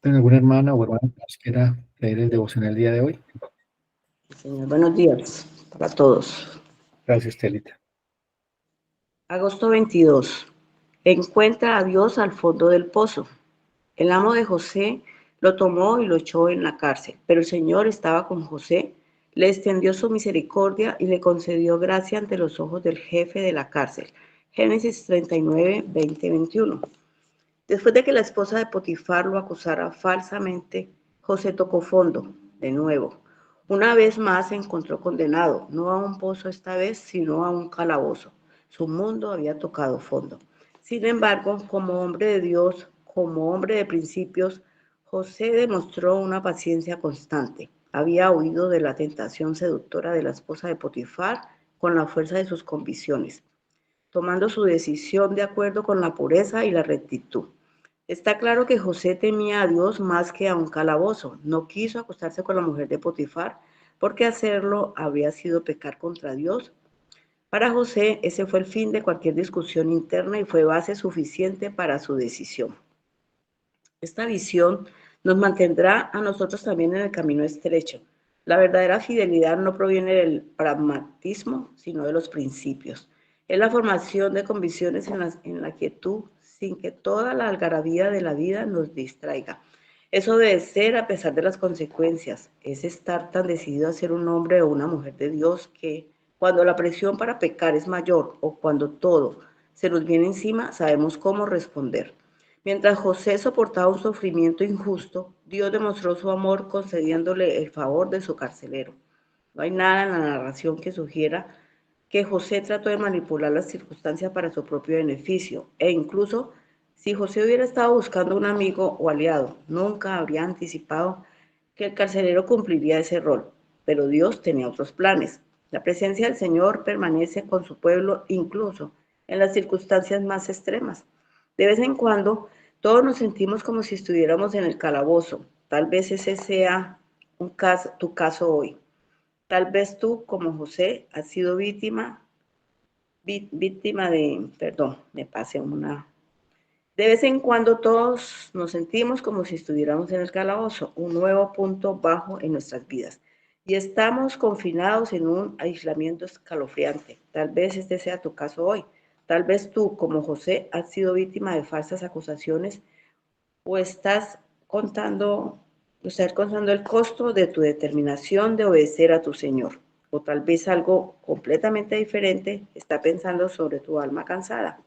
¿Tiene alguna hermana o hermano que nos quiera leer el devocional el día de hoy? Señor, buenos días para todos. Gracias, Telita. Agosto 22. Encuentra a Dios al fondo del pozo. El amo de José lo tomó y lo echó en la cárcel, pero el Señor estaba con José, le extendió su misericordia y le concedió gracia ante los ojos del jefe de la cárcel. Génesis 39, 20, 21. Después de que la esposa de Potifar lo acusara falsamente, José tocó fondo, de nuevo. Una vez más se encontró condenado, no a un pozo esta vez, sino a un calabozo. Su mundo había tocado fondo. Sin embargo, como hombre de Dios, como hombre de principios, José demostró una paciencia constante. Había huido de la tentación seductora de la esposa de Potifar con la fuerza de sus convicciones, tomando su decisión de acuerdo con la pureza y la rectitud. Está claro que José temía a Dios más que a un calabozo. No quiso acostarse con la mujer de Potifar porque hacerlo habría sido pecar contra Dios. Para José, ese fue el fin de cualquier discusión interna y fue base suficiente para su decisión. Esta visión nos mantendrá a nosotros también en el camino estrecho. La verdadera fidelidad no proviene del pragmatismo, sino de los principios. Es la formación de convicciones en la quietud, sin que toda la algarabía de la vida nos distraiga. Es obedecer a pesar de las consecuencias. Es estar tan decidido a ser un hombre o una mujer de Dios que cuando la presión para pecar es mayor o cuando todo se nos viene encima, sabemos cómo responder. Mientras José soportaba un sufrimiento injusto, Dios demostró su amor concediéndole el favor de su carcelero. No hay nada en la narración que sugiera que José trató de manipular las circunstancias para su propio beneficio, e incluso si José hubiera estado buscando un amigo o aliado, nunca habría anticipado que el carcelero cumpliría ese rol. Pero Dios tenía otros planes. La presencia del Señor permanece con su pueblo incluso en las circunstancias más extremas. De vez en cuando, todos nos sentimos como si estuviéramos en el calabozo. Tal vez ese sea tu caso hoy. Tal vez tú, como José, has sido víctima de, perdón, me pasé una. De vez en cuando todos nos sentimos como si estuviéramos en el calabozo, un nuevo punto bajo en nuestras vidas. Y estamos confinados en un aislamiento escalofriante. Tal vez este sea tu caso hoy. Tal vez tú, como José, has sido víctima de falsas acusaciones o estás contando el costo de tu determinación de obedecer a tu Señor. O tal vez algo completamente diferente está pensando sobre tu alma cansada.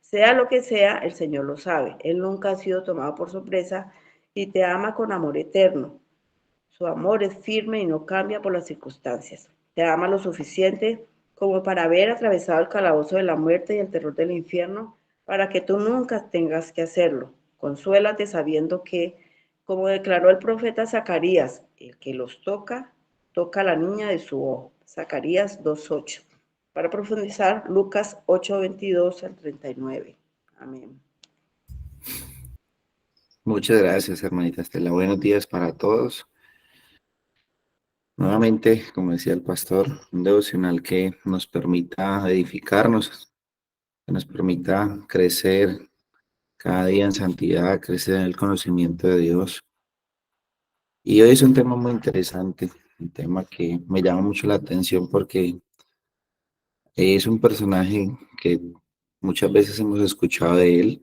Sea lo que sea, el Señor lo sabe. Él nunca ha sido tomado por sorpresa y te ama con amor eterno. Su amor es firme y no cambia por las circunstancias. Te ama lo suficiente como para haber atravesado el calabozo de la muerte y el terror del infierno para que tú nunca tengas que hacerlo. Consuélate sabiendo que, como declaró el profeta Zacarías, el que los toca, toca a la niña de su ojo. Zacarías 2:8. Para profundizar, Lucas 8:22 al 39. Amén. Muchas gracias, hermanita Estela. Buenos días para todos. Nuevamente, como decía el pastor, un devocional que nos permita edificarnos, que nos permita crecer cada día en santidad, crecer en el conocimiento de Dios. Y hoy es un tema muy interesante, un tema que me llama mucho la atención porque es un personaje que muchas veces hemos escuchado de él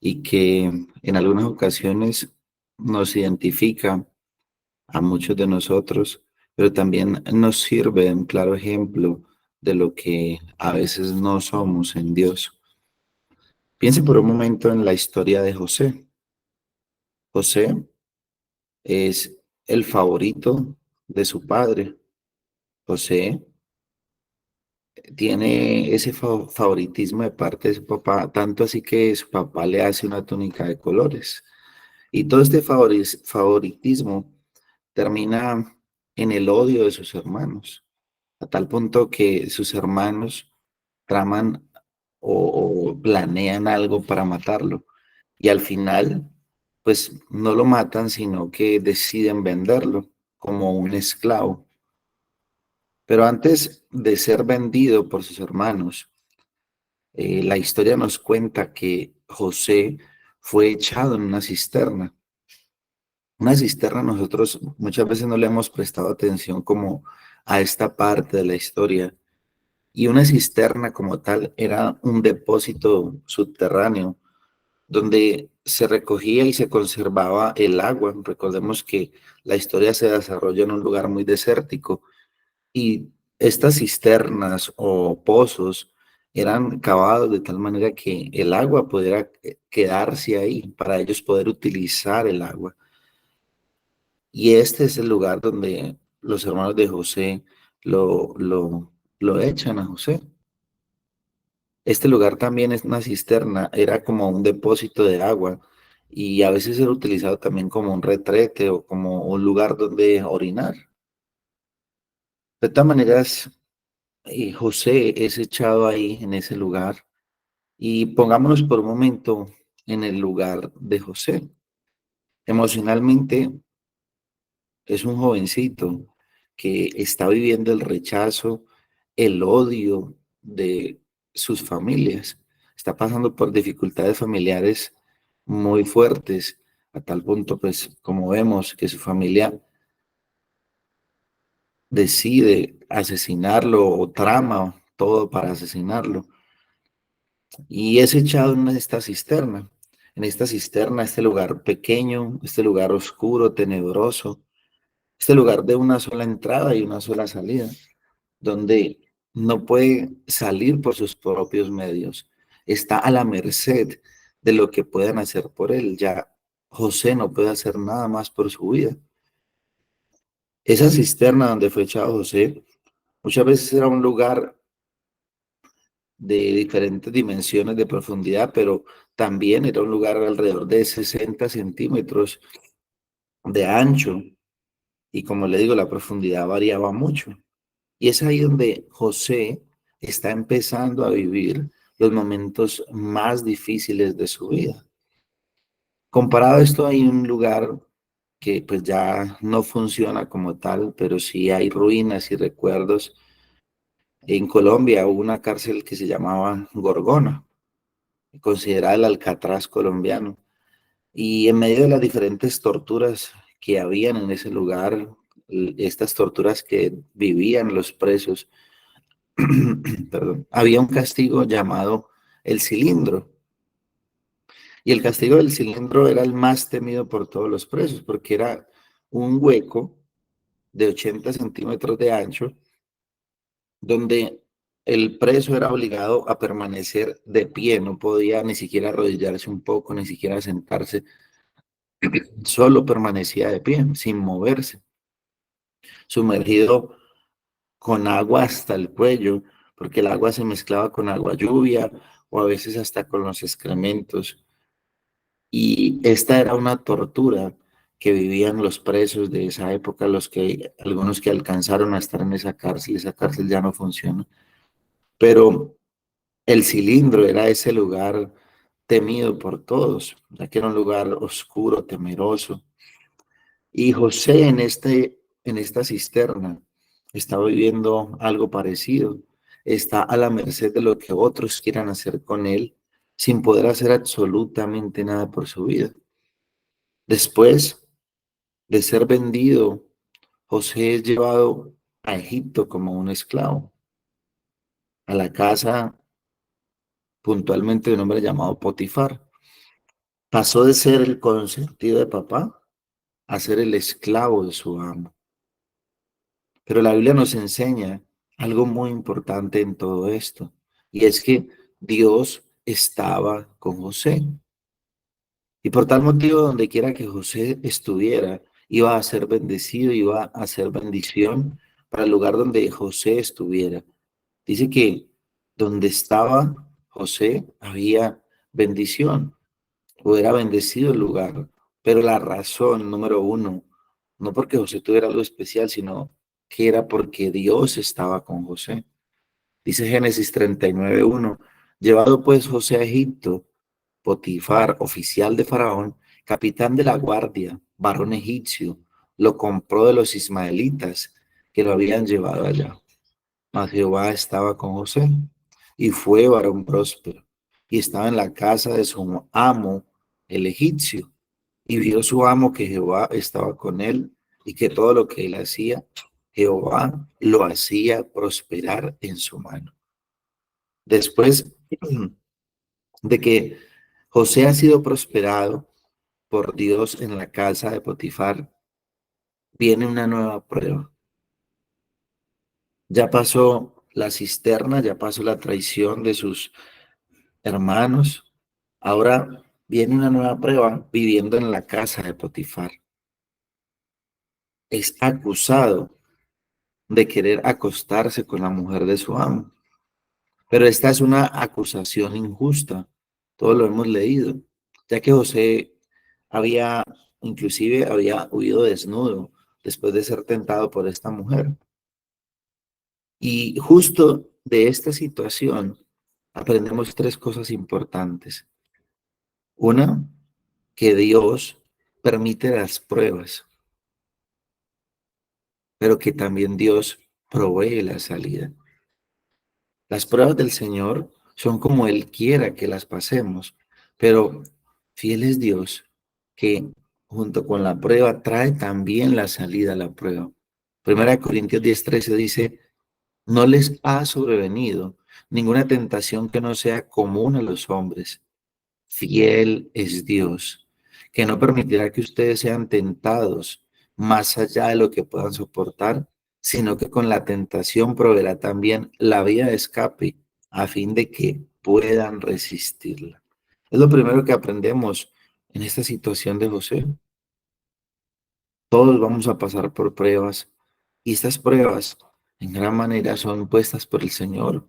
y que en algunas ocasiones nos identifica a muchos de nosotros, pero también nos sirve de un claro ejemplo de lo que a veces no somos en Dios. Piense por un momento en la historia de José. José es el favorito de su padre. José tiene ese favoritismo de parte de su papá, tanto así que su papá le hace una túnica de colores. Y todo este favoritismo termina en el odio de sus hermanos, a tal punto que sus hermanos traman o planean algo para matarlo. Y al final, pues no lo matan, sino que deciden venderlo como un esclavo. Pero antes de ser vendido por sus hermanos, la historia nos cuenta que José fue echado en una cisterna Una cisterna nosotros muchas veces no le hemos prestado atención como a esta parte de la historia. Y una cisterna como tal era un depósito subterráneo donde se recogía y se conservaba el agua. Recordemos que la historia se desarrolla en un lugar muy desértico y estas cisternas o pozos eran cavados de tal manera que el agua pudiera quedarse ahí para ellos poder utilizar el agua. Y este es el lugar donde los hermanos de José lo, lo, lo echan a José. Este lugar también es una cisterna, era como un depósito de agua y a veces era utilizado también como un retrete o como un lugar donde orinar. De todas maneras, José es echado ahí en ese lugar y pongámonos por un momento en el lugar de José. Emocionalmente es un jovencito que está viviendo el rechazo, el odio de sus familias. Está pasando por dificultades familiares muy fuertes, a tal punto, pues, como vemos, que su familia decide asesinarlo o trama todo para asesinarlo. Y es echado en esta cisterna, este lugar pequeño, este lugar oscuro, tenebroso, este lugar de una sola entrada y una sola salida, donde no puede salir por sus propios medios. Está a la merced de lo que puedan hacer por él. Ya José no puede hacer nada más por su vida. Esa cisterna donde fue echado José, muchas veces era un lugar de diferentes dimensiones de profundidad, pero también era un lugar alrededor de 60 centímetros de ancho. Y como le digo, la profundidad variaba mucho. Y es ahí donde José está empezando a vivir los momentos más difíciles de su vida. Comparado a esto, hay un lugar que pues ya no funciona como tal, pero sí hay ruinas y recuerdos. En Colombia hubo una cárcel que se llamaba Gorgona, considerada el Alcatraz colombiano. Y en medio de las diferentes torturas que habían en ese lugar, estas torturas que vivían los presos, perdón, había un castigo llamado el cilindro. Y el castigo del cilindro era el más temido por todos los presos, porque era un hueco de 80 centímetros de ancho, donde el preso era obligado a permanecer de pie, no podía ni siquiera arrodillarse un poco, ni siquiera sentarse, solo permanecía de pie, sin moverse, sumergido con agua hasta el cuello, porque el agua se mezclaba con agua lluvia o a veces hasta con los excrementos. Y esta era una tortura que vivían los presos de esa época, algunos que alcanzaron a estar en esa cárcel ya no funciona. Pero el cilindro era ese lugar temido por todos, ya que era un lugar oscuro, temeroso. Y José en esta cisterna está viviendo algo parecido. Está a la merced de lo que otros quieran hacer con él, sin poder hacer absolutamente nada por su vida. Después de ser vendido, José es llevado a Egipto como un esclavo, a la casa puntualmente de un hombre llamado Potifar. Pasó de ser el consentido de papá a ser el esclavo de su amo. Pero la Biblia nos enseña algo muy importante en todo esto, y es que Dios estaba con José. Y por tal motivo, donde quiera que José estuviera, iba a ser bendecido, iba a ser bendición para el lugar donde José estuviera. Dice que donde estaba José había bendición, o era bendecido el lugar. Pero la razón número uno, no porque José tuviera algo especial, sino que era porque Dios estaba con José. Dice Génesis 39:1, llevado pues José a Egipto, Potifar, oficial de Faraón, capitán de la guardia, varón egipcio, lo compró de los ismaelitas que lo habían llevado allá. Mas Jehová estaba con José y fue varón próspero y estaba en la casa de su amo, el egipcio. Y vio su amo que Jehová estaba con él y que todo lo que él hacía, Jehová lo hacía prosperar en su mano. Después de que José ha sido prosperado por Dios en la casa de Potifar, viene una nueva prueba. Ya pasó la cisterna, ya pasó la traición de sus hermanos. Ahora viene una nueva prueba viviendo en la casa de Potifar. Es acusado de querer acostarse con la mujer de su amo. Pero esta es una acusación injusta. Todo lo hemos leído, ya que José había, inclusive había huido desnudo después de ser tentado por esta mujer. Y justo de esta situación aprendemos tres cosas importantes. Una, que Dios permite las pruebas, pero que también Dios provee la salida. Las pruebas del Señor son como Él quiera que las pasemos, pero fiel es Dios que junto con la prueba trae también la salida a la prueba. Primera de Corintios 10:13 dice, no les ha sobrevenido ninguna tentación que no sea común a los hombres. Fiel es Dios, que no permitirá que ustedes sean tentados más allá de lo que puedan soportar, sino que con la tentación proveerá también la vía de escape a fin de que puedan resistirla. Es lo primero que aprendemos en esta situación de José. Todos vamos a pasar por pruebas y estas pruebas en gran manera son puestas por el Señor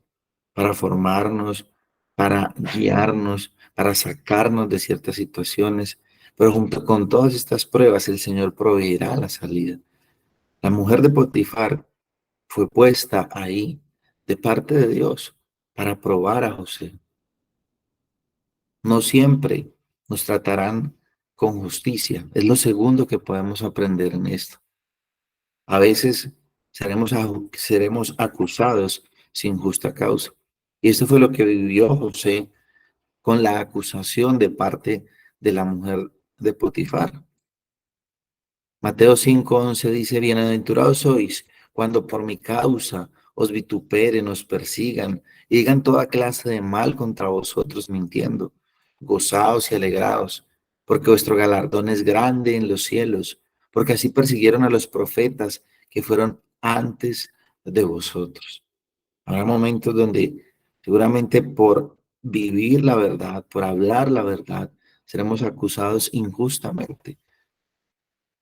para formarnos, para guiarnos, para sacarnos de ciertas situaciones. Pero junto con todas estas pruebas, el Señor proveerá la salida. La mujer de Potifar fue puesta ahí de parte de Dios para probar a José. No siempre nos tratarán con justicia. Es lo segundo que podemos aprender en esto. A veces seremos acusados sin justa causa. Y esto fue lo que vivió José con la acusación de parte de la mujer de Potifar. Mateo 5:11 dice, bienaventurados sois cuando por mi causa os vituperen, os persigan y digan toda clase de mal contra vosotros mintiendo. Gozaos y alegraos, porque vuestro galardón es grande en los cielos, porque así persiguieron a los profetas que fueron antes de vosotros. Habrá momentos donde seguramente por vivir la verdad, por hablar la verdad, seremos acusados injustamente.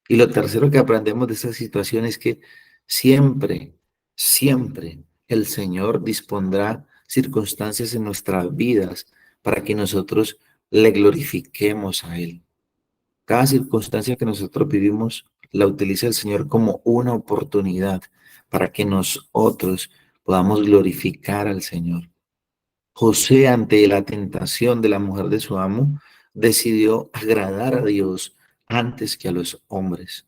Y lo tercero que aprendemos de esta situación es que siempre, siempre el Señor dispondrá circunstancias en nuestras vidas para que nosotros le glorifiquemos a Él. Cada circunstancia que nosotros vivimos la utiliza el Señor como una oportunidad para que nosotros podamos glorificar al Señor. José, ante la tentación de la mujer de su amo, decidió agradar a Dios antes que a los hombres.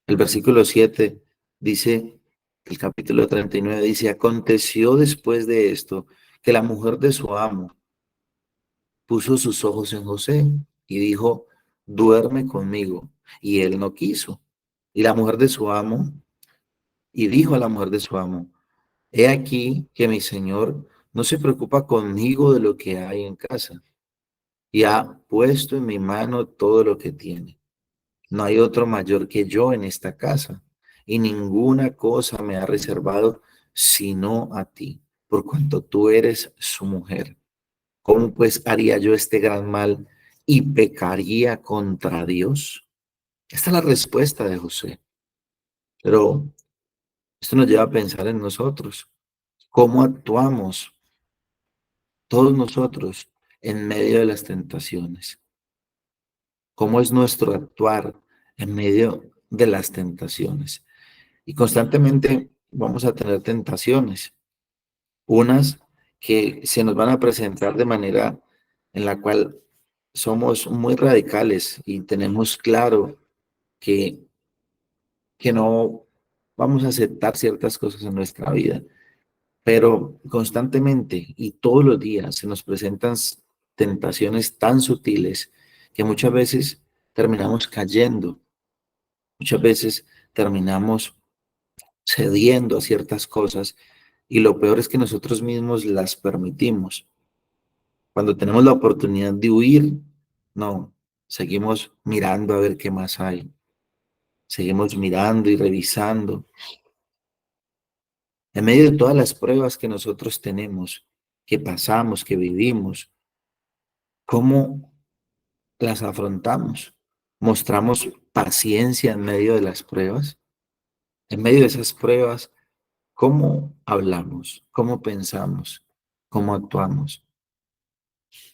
El versículo 7 dice, el capítulo 39 dice, aconteció después de esto que la mujer de su amo puso sus ojos en José y dijo, duerme conmigo. Y él no quiso. Y la mujer de su amo, y dijo a la mujer de su amo, he aquí que mi señor no se preocupa conmigo de lo que hay en casa y ha puesto en mi mano todo lo que tiene. No hay otro mayor que yo en esta casa y ninguna cosa me ha reservado sino a ti, por cuanto tú eres su mujer. ¿Cómo pues haría yo este gran mal y pecaría contra Dios? Esta es la respuesta de José. Pero esto nos lleva a pensar en nosotros. ¿Cómo actuamos todos nosotros en medio de las tentaciones? ¿Cómo es nuestro actuar en medio de las tentaciones? Y constantemente vamos a tener tentaciones, unas que se nos van a presentar de manera en la cual somos muy radicales y tenemos claro que, que no vamos a aceptar ciertas cosas en nuestra vida, pero constantemente y todos los días se nos presentan tentaciones tan sutiles que muchas veces terminamos cayendo. Muchas veces terminamos cediendo a ciertas cosas y lo peor es que nosotros mismos las permitimos. Cuando tenemos la oportunidad de huir, no, seguimos mirando a ver qué más hay. Seguimos mirando y revisando. En medio de todas las pruebas que nosotros tenemos, que pasamos, que vivimos, ¿cómo las afrontamos? ¿Mostramos paciencia en medio de las pruebas? En medio de esas pruebas, ¿cómo hablamos? ¿Cómo pensamos? ¿Cómo actuamos?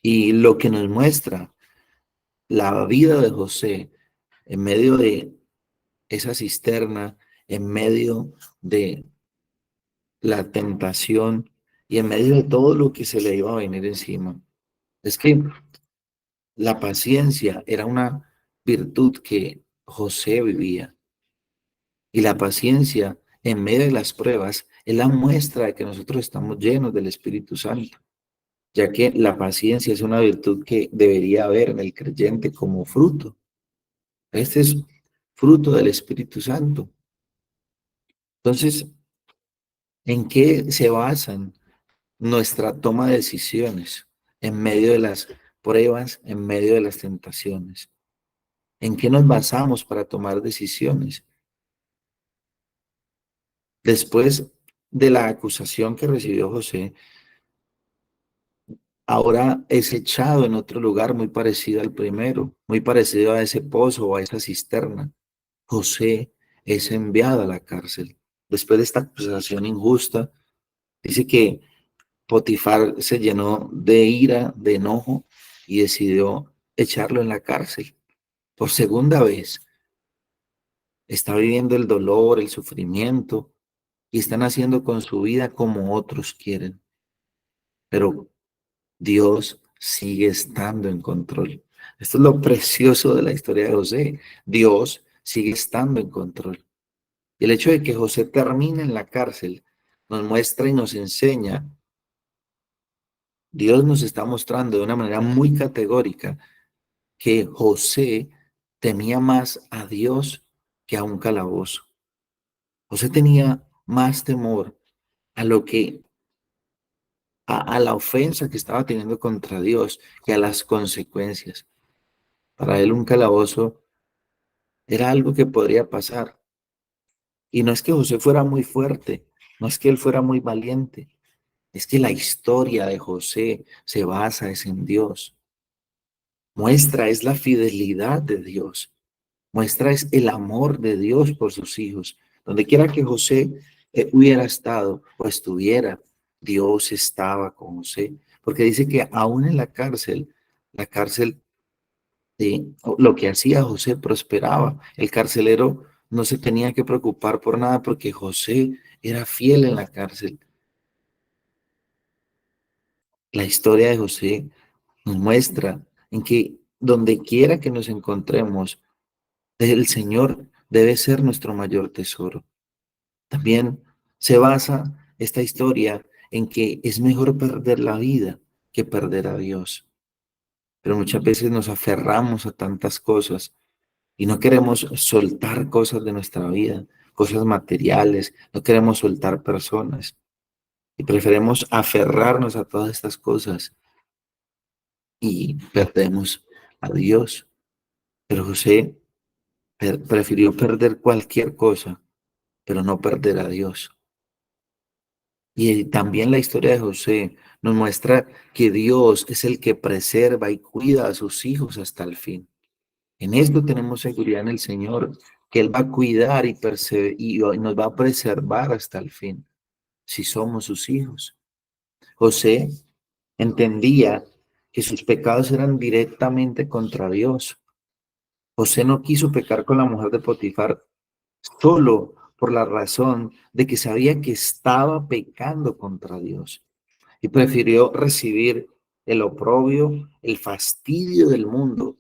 Y lo que nos muestra la vida de José en medio de esa cisterna, en medio de la tentación y en medio de todo lo que se le iba a venir encima, es que la paciencia era una virtud que José vivía. Y la paciencia en medio de las pruebas es la muestra de que nosotros estamos llenos del Espíritu Santo, ya que la paciencia es una virtud que debería haber en el creyente como fruto. Este es fruto del Espíritu Santo. Entonces, ¿en qué se basan nuestra toma de decisiones en medio de las pruebas, en medio de las tentaciones? ¿En qué nos basamos para tomar decisiones? Después de la acusación que recibió José, ahora es echado en otro lugar muy parecido al primero, muy parecido a ese pozo o a esa cisterna. José es enviado a la cárcel. Después de esta acusación injusta, dice que Potifar se llenó de ira, de enojo y decidió echarlo en la cárcel. Por segunda vez, está viviendo el dolor, el sufrimiento y están haciendo con su vida como otros quieren. Pero Dios sigue estando en control. Esto es lo precioso de la historia de José. Dios sigue estando en control. Y el hecho de que José termine en la cárcel nos muestra y nos enseña, Dios nos está mostrando de una manera muy categórica que José temía más a Dios que a un calabozo. José tenía más temor a lo que a la ofensa que estaba teniendo contra Dios que a las consecuencias. Para él un calabozo era algo que podría pasar. Y no es que José fuera muy fuerte, no es que él fuera muy valiente, es que la historia de José se basa es en Dios. Muestra es la fidelidad de Dios. Muestra es el amor de Dios por sus hijos. Donde quiera que José hubiera estado o estuviera, Dios estaba con José. Porque dice que aún en la cárcel, lo que hacía José prosperaba. El carcelero no se tenía que preocupar por nada porque José era fiel en la cárcel. La historia de José nos muestra en que donde quiera que nos encontremos, el Señor debe ser nuestro mayor tesoro. También se basa esta historia en que es mejor perder la vida que perder a Dios. Pero muchas veces nos aferramos a tantas cosas y no queremos soltar cosas de nuestra vida, cosas materiales, no queremos soltar personas y preferimos aferrarnos a todas estas cosas y perdemos a Dios. Pero José prefirió perder cualquier cosa, pero no perder a Dios. Y también la historia de José nos muestra que Dios es el que preserva y cuida a sus hijos hasta el fin. En esto tenemos seguridad en el Señor, que Él va a cuidar y nos va a preservar hasta el fin, si somos sus hijos. José entendía que sus pecados eran directamente contra Dios. José no quiso pecar con la mujer de Potifar solo por la razón de que sabía que estaba pecando contra Dios y prefirió recibir el oprobio, el fastidio del mundo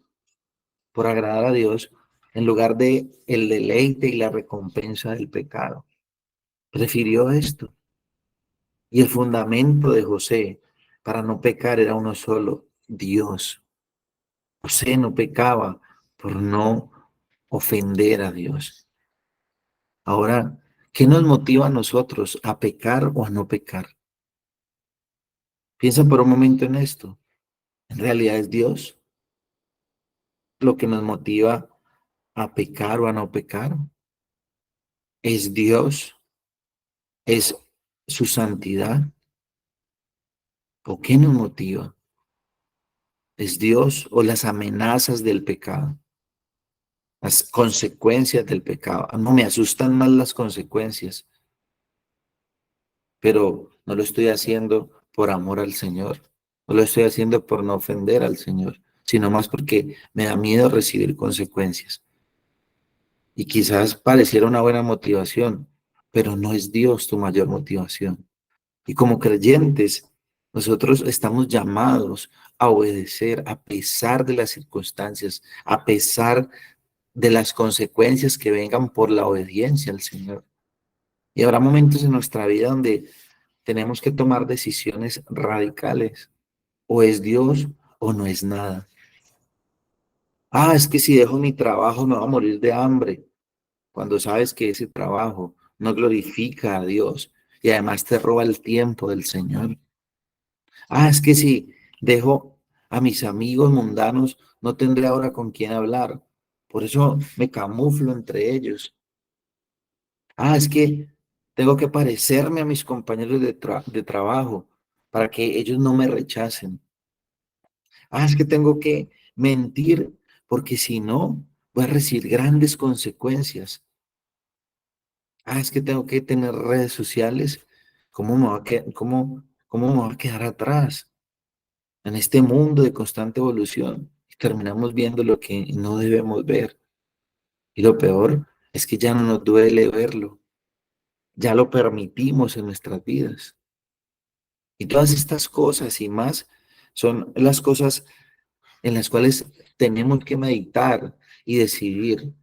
por agradar a Dios en lugar de el deleite y la recompensa del pecado. Prefirió esto. Y el fundamento de José para no pecar era uno solo, Dios. José no pecaba por no ofender a Dios. Ahora, ¿qué nos motiva a nosotros a pecar o a no pecar? Piensa por un momento en esto. En realidad es Dios lo que nos motiva a pecar o a no pecar. Es Dios, es su santidad. ¿O qué nos motiva? ¿Es Dios o las amenazas del pecado? Las consecuencias del pecado. No me asustan más las consecuencias, pero no lo estoy haciendo por amor al Señor. No lo estoy haciendo por no ofender al Señor, sino más porque me da miedo recibir consecuencias. Y quizás pareciera una buena motivación, pero no es Dios tu mayor motivación. Y como creyentes, nosotros estamos llamados a obedecer a pesar de las circunstancias, a pesar de las consecuencias que vengan por la obediencia al Señor. Y habrá momentos en nuestra vida donde tenemos que tomar decisiones radicales. O es Dios o no es nada. Ah, es que si dejo mi trabajo me voy a morir de hambre. Cuando sabes que ese trabajo no glorifica a Dios y además te roba el tiempo del Señor. Ah, es que si dejo a mis amigos mundanos no tendré ahora con quién hablar. Por eso me camuflo entre ellos. Ah, es que tengo que parecerme a mis compañeros de trabajo para que ellos no me rechacen. Ah, es que tengo que mentir porque si no, voy a recibir grandes consecuencias. Ah, es que tengo que tener redes sociales. ¿Cómo me va a quedar atrás en este mundo de constante evolución? Y terminamos viendo lo que no debemos ver. Y lo peor es que ya no nos duele verlo. Ya lo permitimos en nuestras vidas. Y todas estas cosas y más son las cosas en las cuales tenemos que meditar y decidir,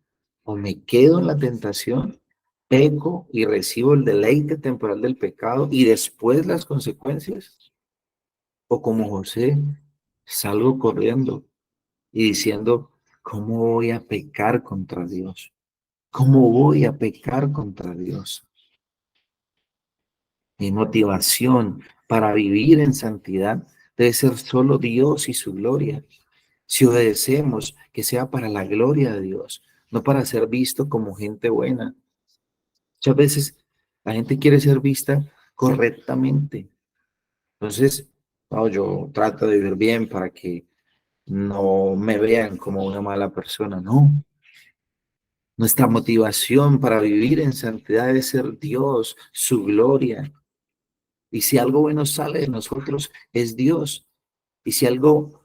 o me quedo en la tentación, peco y recibo el deleite temporal del pecado y después las consecuencias, o como José, salgo corriendo y diciendo, ¿cómo voy a pecar contra Dios? ¿Cómo voy a pecar contra Dios? Mi motivación para vivir en santidad debe ser solo Dios y su gloria. Si obedecemos, que sea para la gloria de Dios, no para ser visto como gente buena. Muchas veces la gente quiere ser vista correctamente. Entonces, no, yo trato de vivir bien para que no me vean como una mala persona. No, nuestra motivación para vivir en santidad debe ser Dios, su gloria. Y si algo bueno sale de nosotros, es Dios. Y si algo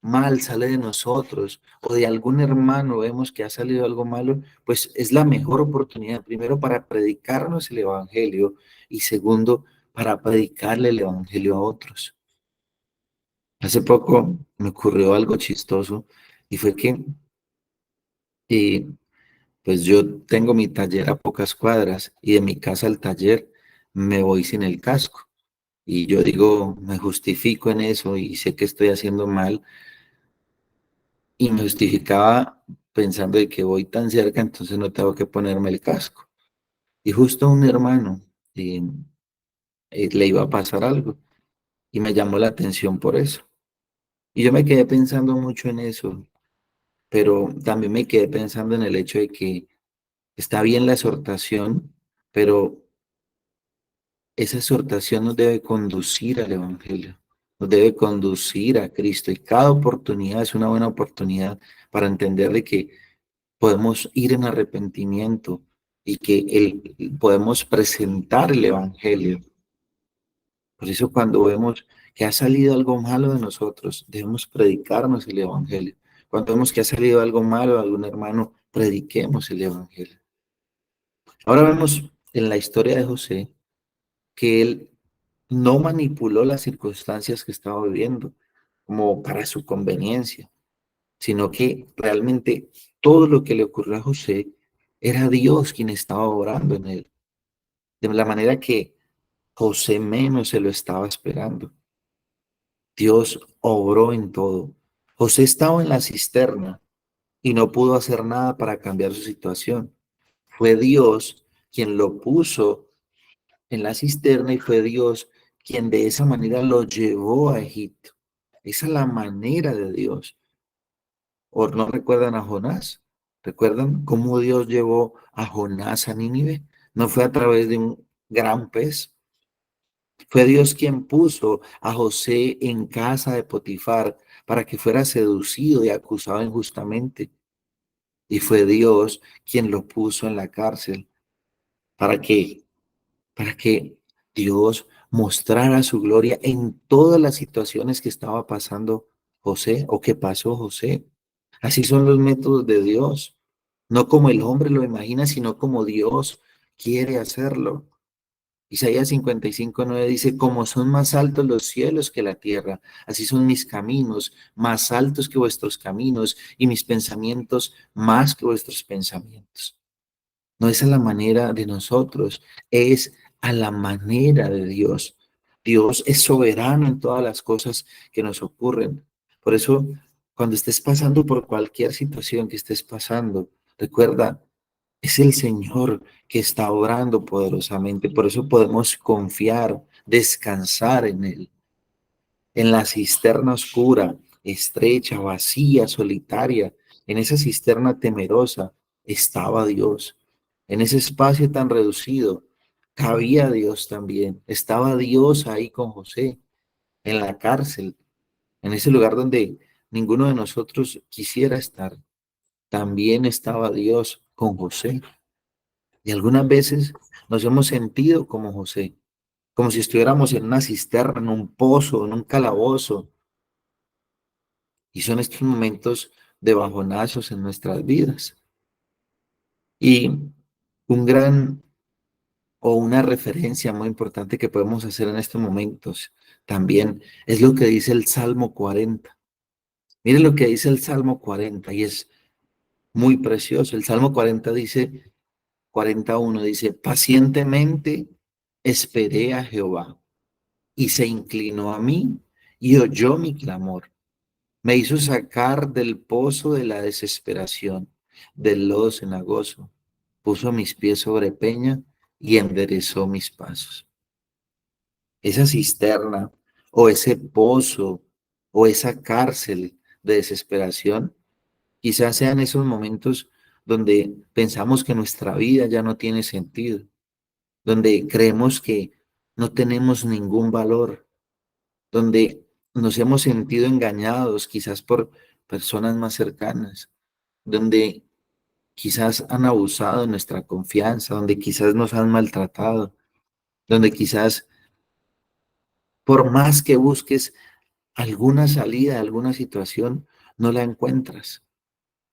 mal sale de nosotros o de algún hermano vemos que ha salido algo malo, pues es la mejor oportunidad, primero para predicarnos el evangelio y segundo para predicarle el evangelio a otros. Hace poco me ocurrió algo chistoso y fue que eh, pues yo tengo mi taller a pocas cuadras y de mi casa al taller me voy sin el casco. Y yo digo, me justifico en eso y sé que estoy haciendo mal. Y me justificaba pensando de que voy tan cerca, entonces no tengo que ponerme el casco. Y justo a un hermano le iba a pasar algo y me llamó la atención por eso. Y yo me quedé pensando mucho en eso, pero también me quedé pensando en el hecho de que está bien la exhortación, pero esa exhortación nos debe conducir al Evangelio, nos debe conducir a Cristo y cada oportunidad es una buena oportunidad para entender de que podemos ir en arrepentimiento y que podemos presentar el Evangelio. Por eso cuando vemos que ha salido algo malo de nosotros, debemos predicarnos el Evangelio. Cuando vemos que ha salido algo malo de algún hermano, prediquemos el Evangelio. Ahora vemos en la historia de José que él no manipuló las circunstancias que estaba viviendo como para su conveniencia, sino que realmente todo lo que le ocurrió a José era Dios quien estaba obrando en él, de la manera que José menos se lo estaba esperando. Dios obró en todo. José estaba en la cisterna y no pudo hacer nada para cambiar su situación. Fue Dios quien lo puso en la cisterna y fue Dios quien de esa manera lo llevó a Egipto. Esa es la manera de Dios. ¿O no recuerdan a Jonás? ¿Recuerdan cómo Dios llevó a Jonás a Nínive? No fue a través de un gran pez. Fue Dios quien puso a José en casa de Potifar para que fuera seducido y acusado injustamente. Y fue Dios quien lo puso en la cárcel para que, para que Dios mostrara su gloria en todas las situaciones que estaba pasando José o que pasó José. Así son los métodos de Dios, no como el hombre lo imagina, sino como Dios quiere hacerlo. Isaías 55:9 dice, como son más altos los cielos que la tierra, así son mis caminos más altos que vuestros caminos y mis pensamientos más que vuestros pensamientos. No es a la manera de nosotros, es a la manera de Dios. Dios es soberano en todas las cosas que nos ocurren. Por eso, cuando estés pasando por cualquier situación que estés pasando, recuerda, es el Señor que está obrando poderosamente. Por eso podemos confiar, descansar en Él. En la cisterna oscura, estrecha, vacía, solitaria, en esa cisterna temerosa, estaba Dios. En ese espacio tan reducido, cabía Dios también. Estaba Dios ahí con José, en la cárcel, en ese lugar donde ninguno de nosotros quisiera estar. También estaba Dios con José. Y algunas veces nos hemos sentido como José, como si estuviéramos en una cisterna, en un pozo, en un calabozo. Y son estos momentos de bajonazos en nuestras vidas. Y un gran o una referencia muy importante que podemos hacer en estos momentos también es lo que dice el Salmo 40. Miren lo que dice el Salmo 40 y es muy precioso. El Salmo 40 dice, 41 dice, pacientemente esperé a Jehová y se inclinó a mí y oyó mi clamor. Me hizo sacar del pozo de la desesperación, del lodo cenagoso. Puso mis pies sobre peña y enderezó mis pasos. Esa cisterna o ese pozo o esa cárcel de desesperación, quizás sean esos momentos donde pensamos que nuestra vida ya no tiene sentido, donde creemos que no tenemos ningún valor, donde nos hemos sentido engañados quizás por personas más cercanas, donde quizás han abusado de nuestra confianza, donde quizás nos han maltratado, donde quizás por más que busques alguna salida, alguna situación, no la encuentras,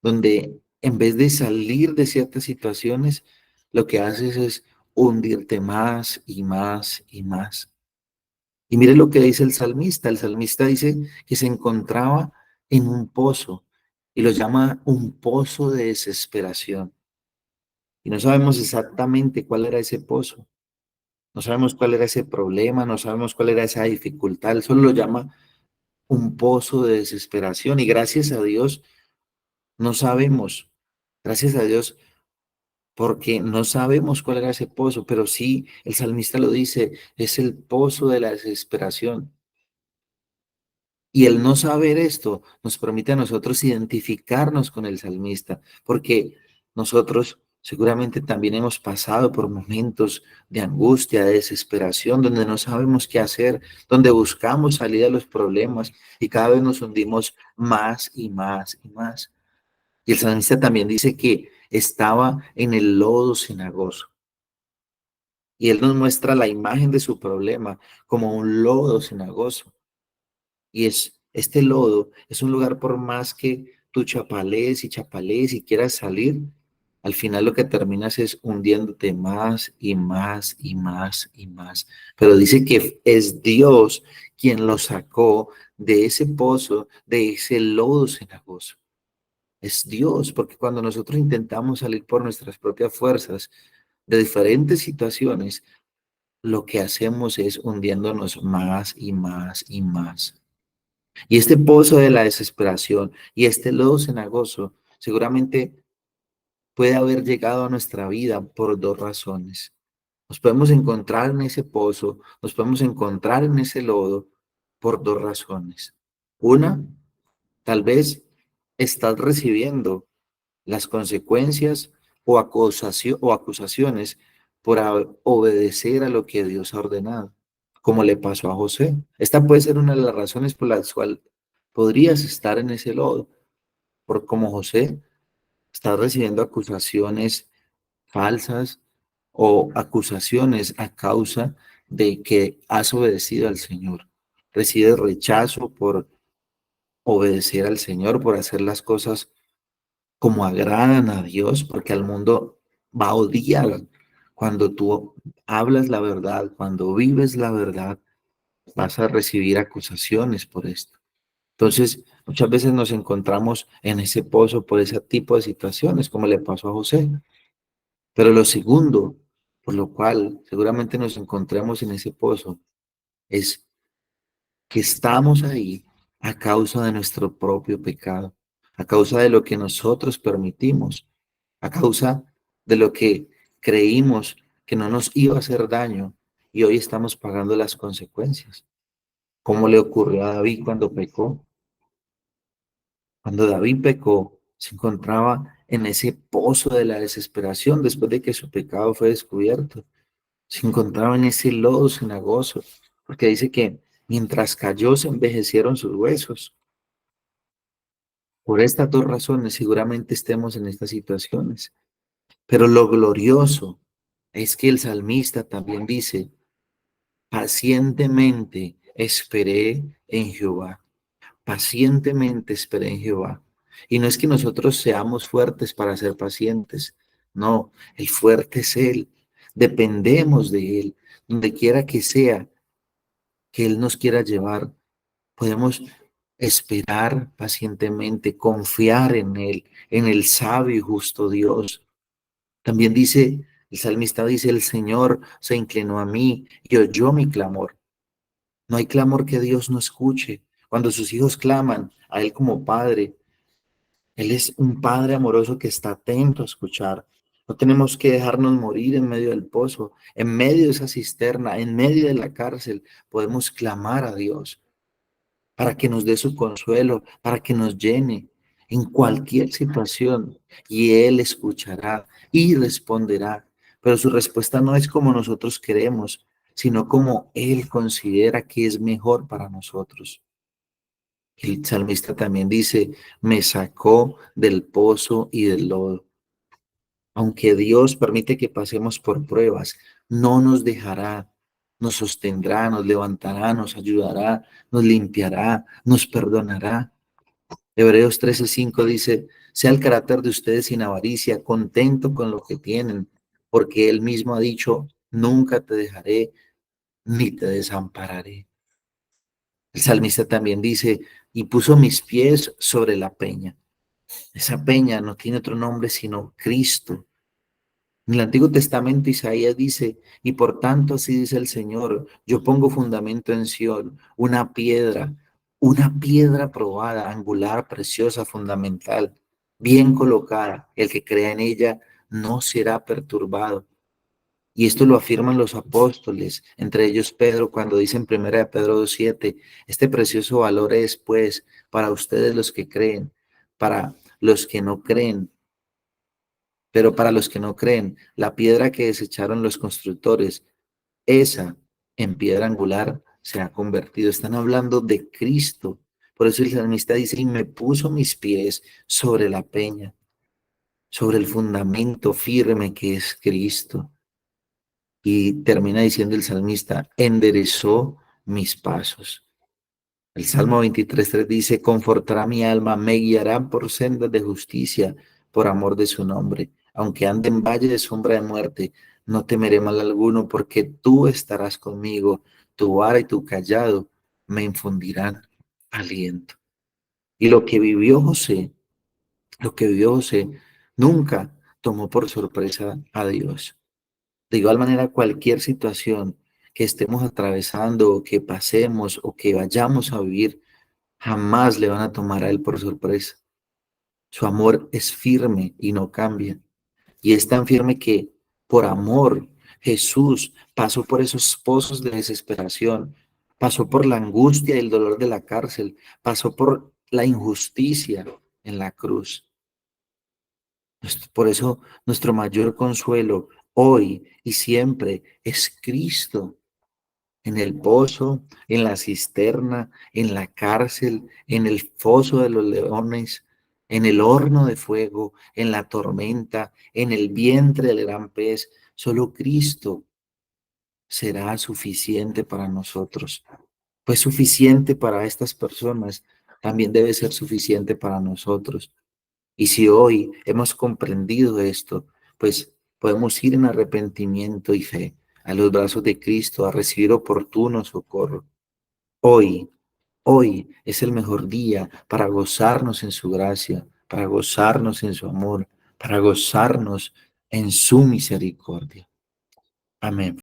donde en vez de salir de ciertas situaciones, lo que haces es hundirte más y más y más. Y mire lo que dice el salmista dice que se encontraba en un pozo y lo llama un pozo de desesperación. Y no sabemos exactamente cuál era ese pozo, no sabemos cuál era ese problema, no sabemos cuál era esa dificultad, él solo lo llama un pozo de desesperación y gracias a Dios no sabemos, gracias a Dios porque no sabemos cuál era ese pozo, pero sí el salmista lo dice, es el pozo de la desesperación. Y el no saber esto nos permite a nosotros identificarnos con el salmista, porque nosotros seguramente también hemos pasado por momentos de angustia, de desesperación, donde no sabemos qué hacer, donde buscamos salida de los problemas y cada vez nos hundimos más y más y más. Y el salmista también dice que estaba en el lodo cenagoso. Y él nos muestra la imagen de su problema como un lodo cenagoso. Y este lodo es un lugar por más que tú chapalees y quieras salir, al final lo que terminas es hundiéndote más y más y más y más. Pero dice que es Dios quien lo sacó de ese pozo, de ese lodo cenagoso. Es Dios, porque cuando nosotros intentamos salir por nuestras propias fuerzas de diferentes situaciones, lo que hacemos es hundiéndonos más y más y más. Y este pozo de la desesperación y este lodo cenagoso seguramente puede haber llegado a nuestra vida por dos razones. Nos podemos encontrar en ese pozo, nos podemos encontrar en ese lodo por dos razones. Una, tal vez estás recibiendo las consecuencias o acusaciones por obedecer a lo que Dios ha ordenado, como le pasó a José. Esta puede ser una de las razones por las cuales podrías estar en ese lodo, por como José, estás recibiendo acusaciones falsas o acusaciones a causa de que has obedecido al Señor. Recibes rechazo por obedecer al Señor, por hacer las cosas como agradan a Dios, porque al mundo va a odiar cuando tú hablas la verdad, cuando vives la verdad, vas a recibir acusaciones por esto. Entonces, muchas veces nos encontramos en ese pozo por ese tipo de situaciones, como le pasó a José. Pero lo segundo, por lo cual seguramente nos encontramos en ese pozo, es que estamos ahí a causa de nuestro propio pecado, a causa de lo que nosotros permitimos, a causa de lo que creímos que no nos iba a hacer daño y hoy estamos pagando las consecuencias. ¿Cómo le ocurrió a David cuando pecó? Cuando David pecó, se encontraba en ese pozo de la desesperación después de que su pecado fue descubierto. Se encontraba en ese lodo cenagoso, porque dice que mientras cayó se envejecieron sus huesos. Por estas dos razones seguramente estemos en estas situaciones. Pero lo glorioso es que el salmista también dice, pacientemente esperé en Jehová. Pacientemente esperé en Jehová. Y no es que nosotros seamos fuertes para ser pacientes. No, el fuerte es Él. Dependemos de Él. Donde quiera que sea que Él nos quiera llevar, podemos esperar pacientemente, confiar en Él, en el sabio y justo Dios. También dice, el salmista dice, el Señor se inclinó a mí y oyó mi clamor. No hay clamor que Dios no escuche. Cuando sus hijos claman a Él como Padre, Él es un Padre amoroso que está atento a escuchar. No tenemos que dejarnos morir en medio del pozo, en medio de esa cisterna, en medio de la cárcel. Podemos clamar a Dios para que nos dé su consuelo, para que nos llene en cualquier situación. Y Él escuchará y responderá. Pero su respuesta no es como nosotros queremos, sino como Él considera que es mejor para nosotros. El salmista también dice, me sacó del pozo y del lodo. Aunque Dios permite que pasemos por pruebas, no nos dejará, nos sostendrá, nos levantará, nos ayudará, nos limpiará, nos perdonará. Hebreos 13:5 dice, sea el carácter de ustedes sin avaricia, contento con lo que tienen, porque Él mismo ha dicho, nunca te dejaré ni te desampararé. El salmista también dice, y puso mis pies sobre la peña. Esa peña no tiene otro nombre sino Cristo. En el Antiguo Testamento Isaías dice, y por tanto así dice el Señor, yo pongo fundamento en Sión, una piedra probada, angular, preciosa, fundamental, bien colocada. El que crea en ella no será perturbado. Y esto lo afirman los apóstoles, entre ellos Pedro, cuando dice en 1 Pedro 2:7, este precioso valor es, pues, para ustedes los que creen, para los que no creen. Pero para los que no creen, la piedra que desecharon los constructores, esa en piedra angular se ha convertido. Están hablando de Cristo. Por eso el salmista dice, y me puso mis pies sobre la peña, sobre el fundamento firme que es Cristo. Y termina diciendo el salmista, enderezó mis pasos. El Salmo 23:3 dice, confortará mi alma, me guiará por sendas de justicia, por amor de su nombre. Aunque ande en valle de sombra de muerte, no temeré mal alguno, porque tú estarás conmigo, tu vara y tu callado me infundirán aliento. Y lo que vivió José, nunca tomó por sorpresa a Dios. De igual manera, cualquier situación que estemos atravesando, o que pasemos, o que vayamos a vivir, jamás le van a tomar a él por sorpresa. Su amor es firme y no cambia. Y es tan firme que por amor Jesús pasó por esos pozos de desesperación, pasó por la angustia y el dolor de la cárcel, pasó por la injusticia en la cruz. Por eso nuestro mayor consuelo hoy y siempre es Cristo. En el pozo, en la cisterna, en la cárcel, en el foso de los leones, en el horno de fuego, en la tormenta, en el vientre del gran pez, solo Cristo será suficiente para nosotros. Pues suficiente para estas personas, también debe ser suficiente para nosotros. Y si hoy hemos comprendido esto, pues podemos ir en arrepentimiento y fe a los brazos de Cristo a recibir oportuno socorro. Hoy, hoy es el mejor día para gozarnos en su gracia, para gozarnos en su amor, para gozarnos en su misericordia. Amén.